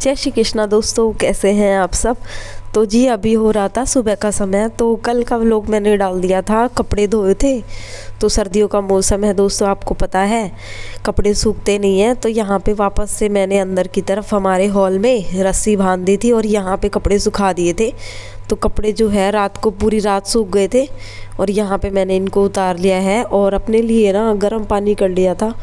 जय श्री कृष्णा दोस्तों, कैसे हैं आप सब। तो जी अभी हो रहा था सुबह का समय। तो कल का व्लॉग मैंने डाल दिया था, कपड़े धोए थे। तो सर्दियों का मौसम है दोस्तों, आपको पता है कपड़े सूखते नहीं हैं। तो यहाँ पे वापस से मैंने अंदर की तरफ हमारे हॉल में रस्सी बांध दी थी और यहाँ पे कपड़े सुखा दिए थे। तो कपड़े जो है रात को पूरी रात सूख गए थे और यहाँ पे मैंने इनको उतार लिया है और अपने लिए ना गर्म पानी कर लिया था।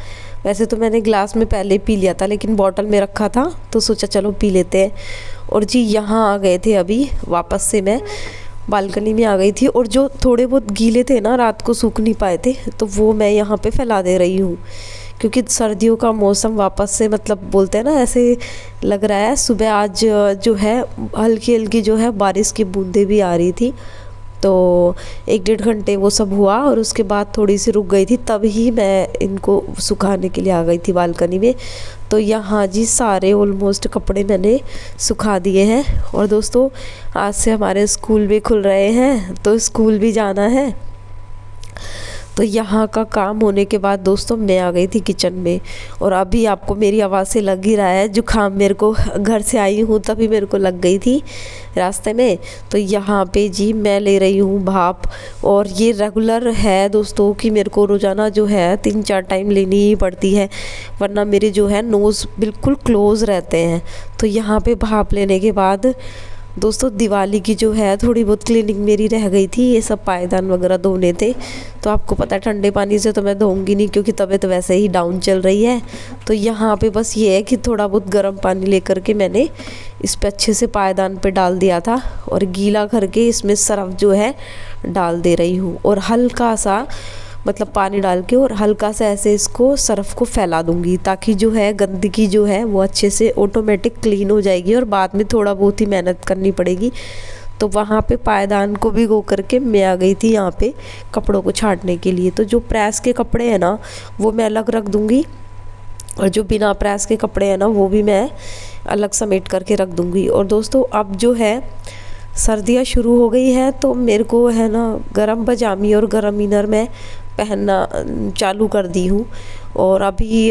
वैसे तो मैंने ग्लास में पहले पी लिया था, लेकिन बॉटल में रखा था तो सोचा चलो पी लेते हैं। और जी यहाँ आ गए थे, अभी वापस से मैं बालकनी में आ गई थी और जो थोड़े बहुत गीले थे ना, रात को सूख नहीं पाए थे, तो वो मैं यहाँ पे फैला दे रही हूँ। क्योंकि सर्दियों का मौसम वापस से मतलब बोलते हैं ना, ऐसे लग रहा है। सुबह आज जो है हल्की हल्की जो है बारिश की बूंदें भी आ रही थी। तो 1-1.5 घंटे वो सब हुआ और उसके बाद थोड़ी सी रुक गई थी, तब ही मैं इनको सुखाने के लिए आ गई थी बालकनी में। तो यहाँ जी सारे ऑलमोस्ट कपड़े मैंने सुखा दिए हैं। और दोस्तों आज से हमारे स्कूल भी खुल रहे हैं, तो स्कूल भी जाना है। तो यहाँ का काम होने के बाद दोस्तों मैं आ गई थी किचन में। और अभी आपको मेरी आवाज़ से लग ही रहा है जुकाम, मेरे को घर से आई हूँ तभी मेरे को लग गई थी रास्ते में। तो यहाँ पे जी मैं ले रही हूँ भाप, और ये रेगुलर है दोस्तों कि मेरे को रोज़ाना जो है 3-4 टाइम लेनी ही पड़ती है, वरना मेरे जो है नोज़ बिल्कुल क्लोज़ रहते हैं। तो यहाँ पे भाप लेने के बाद दोस्तों दिवाली की जो है थोड़ी बहुत क्लीनिंग मेरी रह गई थी, ये सब पायदान वगैरह धोने थे। तो आपको पता है ठंडे पानी से तो मैं धोऊंगी नहीं, क्योंकि तबीयत वैसे ही डाउन चल रही है। तो यहाँ पे बस ये है कि थोड़ा बहुत गर्म पानी लेकर के मैंने इस पे अच्छे से पायदान पे डाल दिया था और गीला करके इसमें सर्फ जो है डाल दे रही हूँ। और हल्का सा मतलब पानी डाल के और हल्का सा ऐसे इसको सर्फ को फैला दूंगी, ताकि जो है गंदगी जो है वो अच्छे से ऑटोमेटिक क्लीन हो जाएगी और बाद में थोड़ा बहुत ही मेहनत करनी पड़ेगी। तो वहाँ पे पायदान को भिगो करके मैं आ गई थी यहाँ पे कपड़ों को छांटने के लिए। तो जो प्रेस के कपड़े हैं ना वो मैं अलग रख दूँगी, और जो बिना प्रेस के कपड़े हैं ना वो भी मैं अलग समेट करके रख दूँगी। और दोस्तों अब जो है सर्दियाँ शुरू हो गई है, तो मेरे को है ना गरम पजामी और गरम इनर मैं पहनना चालू कर दी हूँ। और अभी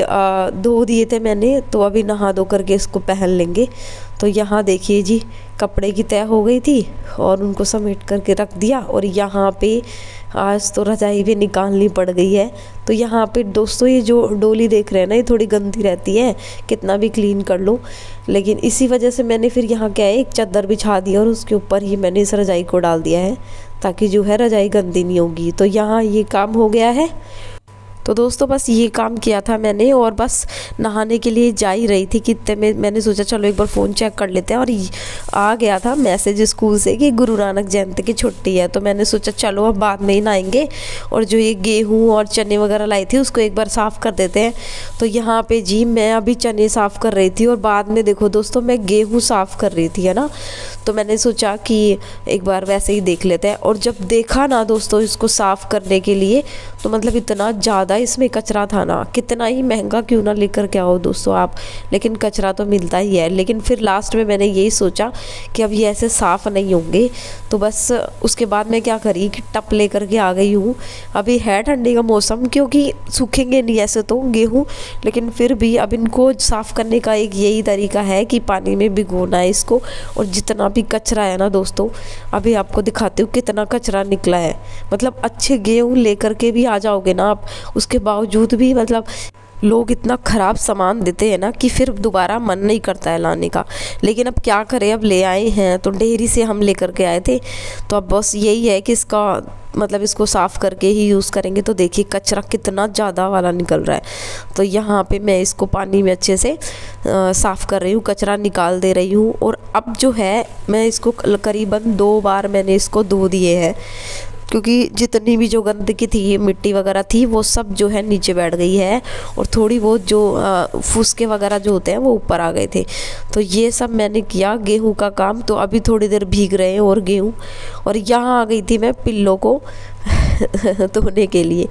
धो दिए थे मैंने, तो अभी नहा धो करके इसको पहन लेंगे। तो यहाँ देखिए जी कपड़े की तय हो गई थी और उनको समेट करके रख दिया। और यहाँ पे आज तो रजाई भी निकालनी पड़ गई है। तो यहाँ पे दोस्तों ये जो डोली देख रहे हैं ना, ये थोड़ी गंदी रहती है कितना भी क्लीन कर लो, लेकिन इसी वजह से मैंने फिर यहाँ क्या है एक चादर बिछा दी और उसके ऊपर ही मैंने इस रजाई को डाल दिया है, ताकि जो है रजाई गंदी नहीं होगी। तो यहाँ ये काम हो गया है। तो दोस्तों बस ये काम किया था मैंने, और बस नहाने के लिए जा ही रही थी कि इतने में मैंने सोचा चलो एक बार फ़ोन चेक कर लेते हैं। और आ गया था मैसेज स्कूल से कि गुरु नानक जयंती की छुट्टी है। तो मैंने सोचा चलो अब बाद में ही नहाएंगे, और जो ये गेहूँ और चने वगैरह लाई थी उसको एक बार साफ़ कर देते हैं। तो यहाँ पे जी मैं अभी चने साफ़ कर रही थी और बाद में देखो दोस्तों मैं गेहूँ साफ़ कर रही थी, है ना। तो मैंने सोचा कि एक बार वैसे ही देख लेते हैं। और जब देखा ना दोस्तों इसको साफ़ करने के लिए, तो मतलब इतना ज़्यादा इसमें कचरा था ना, कितना ही महंगा क्यों ना लेकर के आओ दोस्तों आप, लेकिन कचरा तो मिलता ही है। लेकिन फिर लास्ट में मैंने यही सोचा कि अब ये ऐसे साफ़ नहीं होंगे, तो बस उसके बाद मैं क्या करी कि टप लेकर के आ गई हूँ। अभी है ठंडी का मौसम, क्योंकि सूखेंगे नहीं ऐसे तो गेहूँ, लेकिन फिर भी अब इनको साफ़ करने का एक यही तरीका है कि पानी में भिगोना है इसको। और जितना भी कचरा है ना दोस्तों, अभी आपको दिखाती हूँ कितना कचरा निकला है। मतलब अच्छे गेहूँ लेकर के भी आ जाओगे ना आप, उसके बावजूद भी मतलब लोग इतना ख़राब सामान देते हैं ना कि फिर दोबारा मन नहीं करता है लाने का। लेकिन अब क्या करें, अब ले आए हैं तो डेयरी से हम लेकर के आए थे। तो अब बस यही है कि इसका मतलब इसको साफ़ करके ही यूज़ करेंगे। तो देखिए कचरा कितना ज़्यादा वाला निकल रहा है। तो यहाँ पे मैं इसको पानी में अच्छे से साफ़ कर रही हूँ, कचरा निकाल दे रही हूँ। और अब जो है मैं इसको करीबन 2 बार मैंने इसको धो दिए हैं, क्योंकि जितनी भी जो गंदगी थी, मिट्टी वगैरह थी, वो सब जो है नीचे बैठ गई है। और थोड़ी बहुत जो फुसके वगैरह जो होते हैं वो ऊपर आ गए थे। तो ये सब मैंने किया गेहूं का काम। तो अभी थोड़ी देर भीग रहे हैं और गेहूं। और यहाँ आ गई थी मैं पिल्लों को धोने के लिए।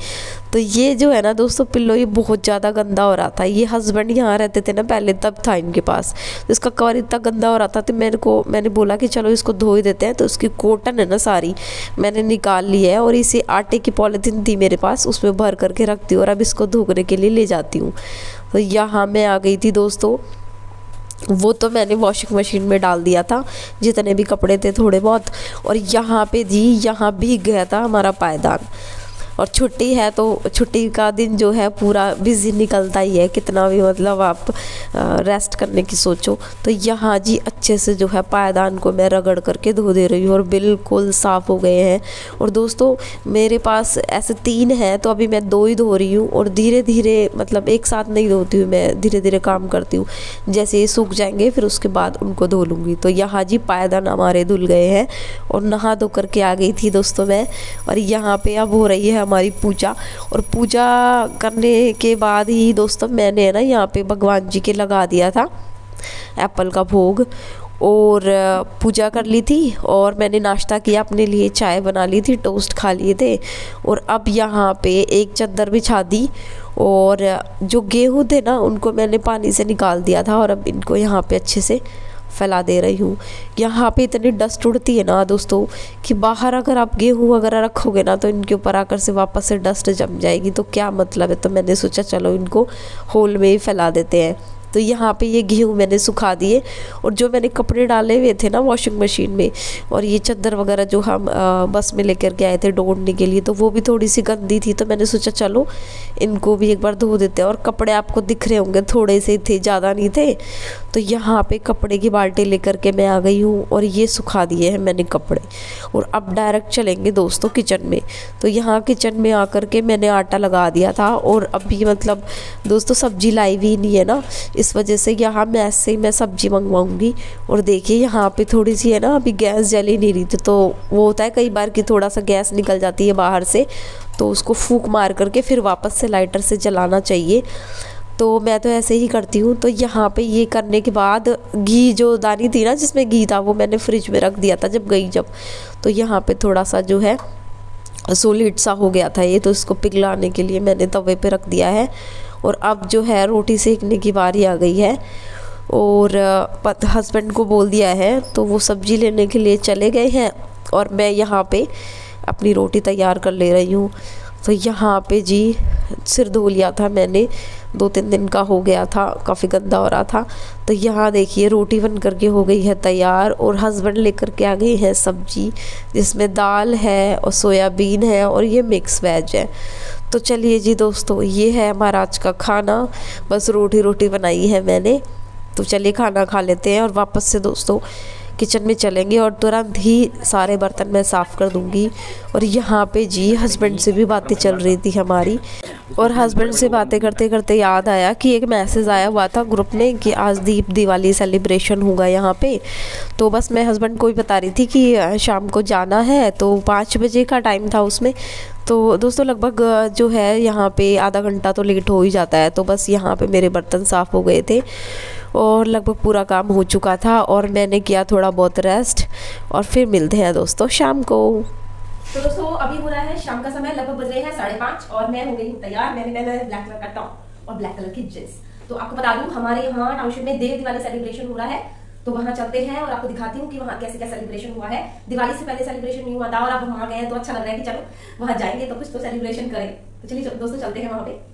तो ये जो है ना दोस्तों पिल्लो, ये बहुत ज़्यादा गंदा हो रहा था। ये हस्बैंड यहाँ रहते थे ना पहले, तब था इनके पास, तो इसका कवर इतना गंदा हो रहा था। तो मैंने बोला कि चलो इसको धो ही देते हैं। तो उसकी कॉटन है ना सारी मैंने निकाल ली है, और इसे आटे की पॉलीथीन थी मेरे पास, उसमें भर करके रखती हूँ और अब इसको धोने के लिए ले जाती हूँ। तो यहाँ मैं आ गई थी दोस्तों वो तो मैंने वॉशिंग मशीन में डाल दिया था, जितने भी कपड़े थे थोड़े बहुत। और यहाँ पे जी यहाँ भीग गया था हमारा पायदान। और छुट्टी है तो छुट्टी का दिन जो है पूरा बिज़ी निकलता ही है, कितना भी मतलब आप रेस्ट करने की सोचो। तो यहाँ जी अच्छे से जो है पायदान को मैं रगड़ करके धो दे रही हूँ और बिल्कुल साफ़ हो गए हैं। और दोस्तों मेरे पास ऐसे 3 हैं तो अभी मैं 2 ही धो रही हूँ, और धीरे धीरे मतलब एक साथ नहीं धोती हूँ, मैं धीरे धीरे काम करती हूँ। जैसे ये सूख जाएंगे फिर उसके बाद उनको धो लूँगी। तो यहाँ जी पायदान हमारे धुल गए हैं और नहा धो करके आ गई थी दोस्तों मैं। और यहाँ पे अब हो रही है हमारी पूजा। और पूजा करने के बाद ही दोस्तों मैंने ना यहाँ पे भगवान जी के लगा दिया था एप्पल का भोग, और पूजा कर ली थी। और मैंने नाश्ता किया, अपने लिए चाय बना ली थी, टोस्ट खा लिए थे। और अब यहाँ पे एक चादर बिछा दी, और जो गेहूँ थे ना उनको मैंने पानी से निकाल दिया था, और अब इनको यहाँ पे अच्छे से फैला दे रही हूँ। यहाँ पे इतनी डस्ट उड़ती है ना दोस्तों कि बाहर अगर आप गेहूँ वगैरह रखोगे ना तो इनके ऊपर आकर से वापस से डस्ट जम जाएगी, तो क्या मतलब है। तो मैंने सोचा चलो इनको होल में ही फैला देते हैं। तो यहाँ पे ये गेहूँ मैंने सुखा दिए, और जो मैंने कपड़े डाले हुए थे ना वॉशिंग मशीन में, और ये चादर वगैरह जो हम बस में लेकर के आए थे ढूंढने के लिए, तो वो भी थोड़ी सी गंदी थी। तो मैंने सोचा चलो इनको भी एक बार धो देते हैं। और कपड़े आपको दिख रहे होंगे थोड़े से थे, ज़्यादा नहीं थे। तो यहाँ पे कपड़े की बाल्टी लेकर के मैं आ गई हूँ, और ये सुखा दिए हैं मैंने कपड़े। और अब डायरेक्ट चलेंगे दोस्तों किचन में। तो यहाँ किचन में आकर के मैंने आटा लगा दिया था, और अभी मतलब दोस्तों सब्जी लाई हुई नहीं है ना, इस वजह से यहाँ मैं ऐसे ही मैं सब्जी मंगवाऊंगी। और देखिए यहाँ पे थोड़ी सी है ना अभी गैस जल ही नहीं रही थी, तो वो होता है कई बार कि थोड़ा सा गैस निकल जाती है बाहर से, तो उसको फूंक मार करके फिर वापस से लाइटर से जलाना चाहिए। तो मैं तो ऐसे ही करती हूँ। तो यहाँ पे ये करने के बाद घी जो दानी थी ना जिसमें घी था वो मैंने फ्रिज में रख दिया था जब तो यहाँ पे थोड़ा सा जो है सॉलिड सा हो गया था ये, तो इसको पिघलाने के लिए मैंने तवे पे रख दिया है। और अब जो है रोटी सेकने की बारी आ गई है, और हस्बैंड को बोल दिया है तो वो सब्जी लेने के लिए चले गए हैं, और मैं यहाँ पे अपनी रोटी तैयार कर ले रही हूँ। तो यहाँ पे जी सिर धो लिया था मैंने, 2-3 दिन का हो गया था, काफ़ी गंदा हो रहा था। तो यहाँ देखिए रोटी बन करके हो गई है तैयार, और हस्बैंड लेकर के आ गए हैं सब्जी, जिसमें दाल है और सोयाबीन है और ये मिक्स वेज है। तो चलिए जी दोस्तों ये है हमारा आज का खाना, बस रोटी बनाई है मैंने। तो चलिए खाना खा लेते हैं और वापस से दोस्तों किचन में चलेंगे, और तुरंत ही सारे बर्तन मैं साफ़ कर दूंगी। और यहाँ पे जी हस्बैंड से भी बातें चल रही थी हमारी, और हस्बैंड से बातें करते करते याद आया कि एक मैसेज आया हुआ था ग्रुप में कि आज दिवाली सेलिब्रेशन होगा यहाँ पे। तो बस मैं हस्बैंड को ही बता रही थी कि शाम को जाना है, तो 5 बजे का टाइम था उसमें। तो दोस्तों लगभग जो है यहाँ पे आधा घंटा तो लेट हो ही जाता है। तो बस यहाँ पे मेरे बर्तन साफ़ हो गए थे और लगभग पूरा काम हो चुका था, और मैंने किया थोड़ा बहुत रेस्ट, और फिर मिलते हैं दोस्तों शाम को। तो दोस्तों अभी हो रहा है शाम का समय, लगभग बज रहे हैं 5:30, और मैं हो गई हूँ तैयार। मैंने ब्लैक कलर का टॉप और ब्लैक कलर की जींस। तो आपको बता दूं हमारे यहाँ टाउनशिप में देव दिवाली सेलिब्रेशन हो रहा है, तो वहाँ चलते हैं और आपको दिखाती हूँ कि वहाँ कैसे क्या सेलिब्रेशन हुआ है। दिवाली से पहले सेलिब्रेशन नहीं हुआ था, और अब वहाँ गए तो अच्छा लग रहा है कि चलो वहाँ जाएंगे तो कुछ तो सेलिब्रेशन करें। तो चलिए दोस्तों चलते हैं वहाँ पे।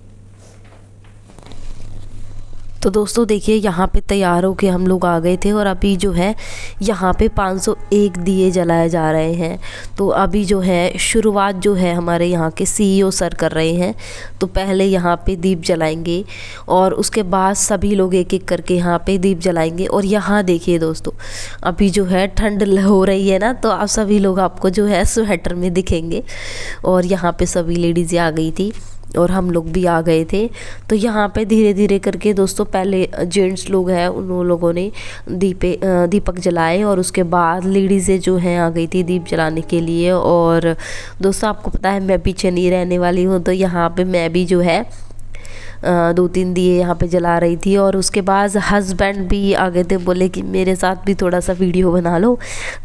तो दोस्तों देखिए यहाँ पे तैयार होके हम लोग आ गए थे, और अभी जो है यहाँ पे 501 दिए जलाए जा रहे हैं। तो अभी जो है शुरुआत जो है हमारे यहाँ के CEO सर कर रहे हैं। तो पहले यहाँ पे दीप जलाएंगे, और उसके बाद सभी लोग एक एक करके यहाँ पे दीप जलाएंगे। और यहाँ देखिए दोस्तों अभी जो है ठंड हो रही है ना, तो आप सभी लोग आपको जो है स्वेटर में दिखेंगे। और यहाँ पे सभी लेडीज़ें आ गई थी और हम लोग भी आ गए थे। तो यहाँ पे धीरे धीरे करके दोस्तों पहले जेंट्स लोग हैं उन लोगों ने दीपक जलाए, और उसके बाद लेडीज़ें जो हैं आ गई थी दीप जलाने के लिए। और दोस्तों आपको पता है मैं पीछे नहीं रहने वाली हूँ, तो यहाँ पे मैं भी जो है 2-3 दिए यहाँ पे जला रही थी। और उसके बाद हस्बैंड भी आ गए थे, बोले कि मेरे साथ भी थोड़ा सा वीडियो बना लो।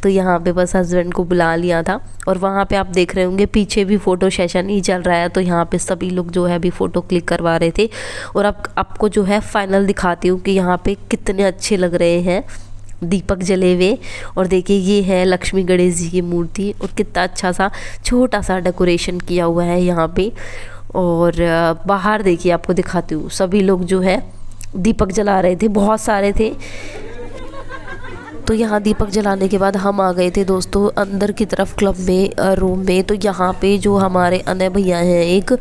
तो यहाँ पे बस हस्बैंड को बुला लिया था, और वहाँ पे आप देख रहे होंगे पीछे भी फ़ोटो सेशन ही चल रहा है। तो यहाँ पे सभी लोग जो है अभी फ़ोटो क्लिक करवा रहे थे। और अब आपको जो है फाइनल दिखाती हूँ कि यहाँ पे कितने अच्छे लग रहे हैं दीपक जले हुए। और देखिए ये है लक्ष्मी गणेश जी की मूर्ति, और कितना अच्छा सा छोटा सा डेकोरेशन किया हुआ है यहाँ पे। और बाहर देखिए आपको दिखाती हूँ सभी लोग जो है दीपक जला रहे थे, बहुत सारे थे। तो यहाँ दीपक जलाने के बाद हम आ गए थे दोस्तों अंदर की तरफ क्लब में, रूम में। तो यहाँ पे जो हमारे अनय भैया हैं एक,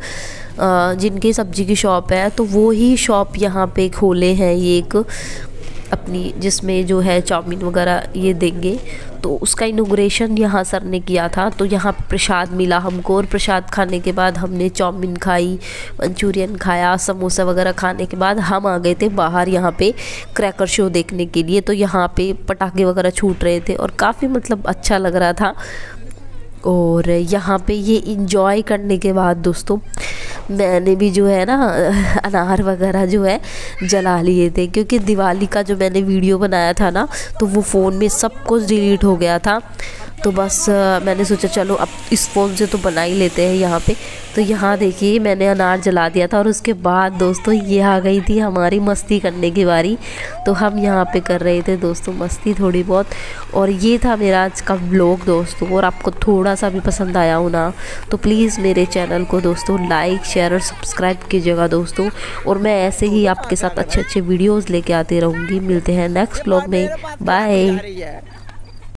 जिनकी सब्जी की शॉप है, तो वो ही शॉप यहाँ पे खोले हैं ये एक अपनी, जिसमें जो है चाउमीन वगैरह ये देंगे। तो उसका इनॉग्रेशन यहाँ सर ने किया था। तो यहाँ पे प्रसाद मिला हमको, और प्रसाद खाने के बाद हमने चाउमीन खाई, मंचूरियन खाया, समोसा वगैरह खाने के बाद हम आ गए थे बाहर यहाँ पे क्रैकर शो देखने के लिए। तो यहाँ पे पटाखे वगैरह छूट रहे थे और काफ़ी मतलब अच्छा लग रहा था। और यहाँ पे ये इंजॉय करने के बाद दोस्तों मैंने भी जो है ना अनार वगैरह जो है जला लिए थे, क्योंकि दिवाली का जो मैंने वीडियो बनाया था ना, तो वो फ़ोन में सब कुछ डिलीट हो गया था। तो बस मैंने सोचा चलो अब इस फ़ोन से तो बना ही लेते हैं यहाँ पे। तो यहाँ देखिए मैंने अनार जला दिया था, और उसके बाद दोस्तों ये आ गई थी हमारी मस्ती करने की बारी। तो हम यहाँ पे कर रहे थे दोस्तों मस्ती थोड़ी बहुत। और ये था मेरा आज का व्लॉग दोस्तों। और आपको थोड़ा सा भी पसंद आया हो ना, तो प्लीज़ मेरे चैनल को दोस्तों लाइक शेयर और सब्सक्राइब कीजिएगा दोस्तों। और मैं ऐसे ही आपके साथ अच्छे अच्छे वीडियोज़ लेके आती रहूँगी। मिलते हैं नेक्स्ट व्लॉग में, बाय।